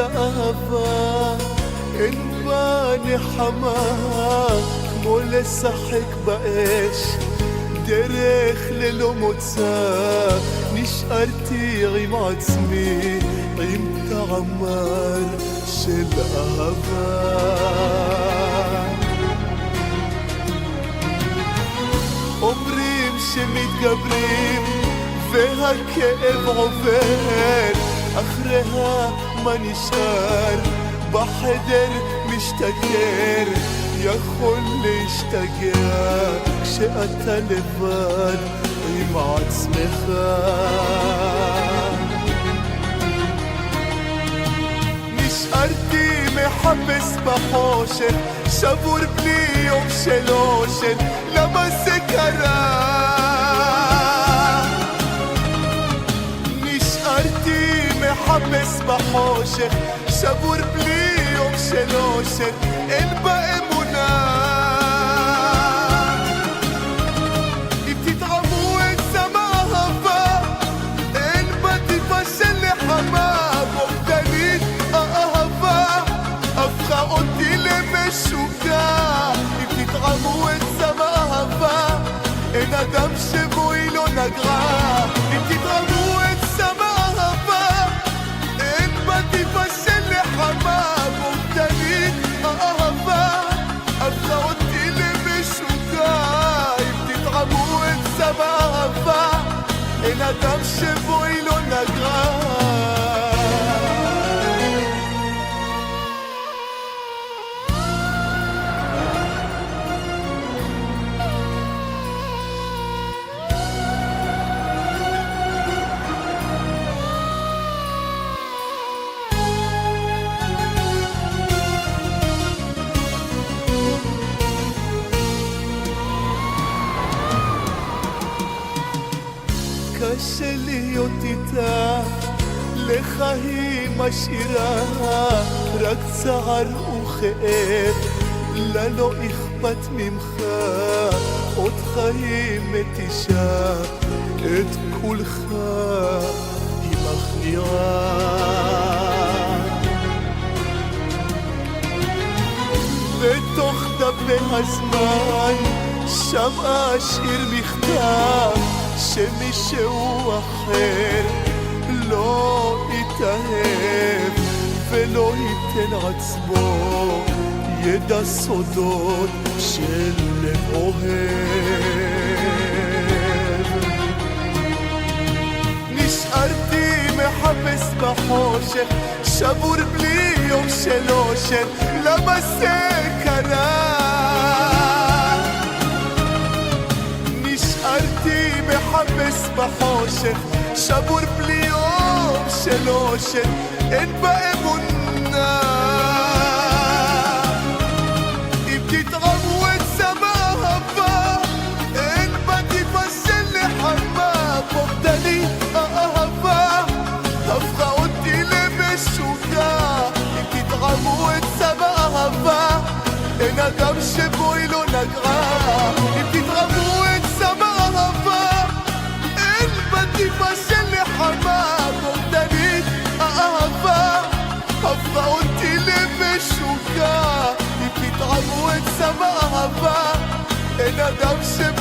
אהבה, אין בה נחמה כמו לשחק באש. דרך ללא מוצא נשארתי עם עצמי, עם טעמר של אהבה. אומרים שמתגברים והכאב עובר, אחריה מה נשאר? בחדר משתכר, יכול להשתגע כשאתה לבד עם עצמך. נשארתי מחפש בחושך, שבור בלי יום של אושר, למה זה קרה? נשארתי מחפש בחושך, שבור בלי יום של אושר, אין בה אמונה. אם תתרמו את סם האהבה, אין בה טיפה של נחמה. בוגדנית האהבה הפכה אותי למשוגע. אם תתרמו את סם האהבה, אין אדם שבו היא לא נגרה. אם תתרמו את סם האהבה, אין בה טיפה של נחמה. בוגדנית האהבה הפכה אותי למשוגע. אם תתרמו את סם האהבה, אין אדם שבו היא לא נגרה. קשה להיות איתה, לך היא משאירה רק צער וכאב, לה לא אכפת ממך, אותך היא מתישה, את כולך היא מכניעה. בתוך דפי הזמן שם אשאיר מכתב, שמישהו אחר לא יתאהב ולא ייתן עצמו, ידע סודות של לב אוהב. נשארתי מחפש בחושך, שבור בלי יום של אושר, למה זה קרה? נשארתי מחפש בחושך, שבור בלי יום של אושר, אין בה אמונה. אם תתרמו את סם האהבה, אין בה טיפה של נחמה. בוגדנית האהבה הפכה אותי למשוגע. אם תתרמו את סם האהבה, אין אדם שבו היא לא נגרה. אם תתרמו את סם האהבה, אין בה טיפה של נחמה. בוגדנית האהבה הפכה אותי למשוגע. אם תתרמו את סם האהבה, אין אדם שבו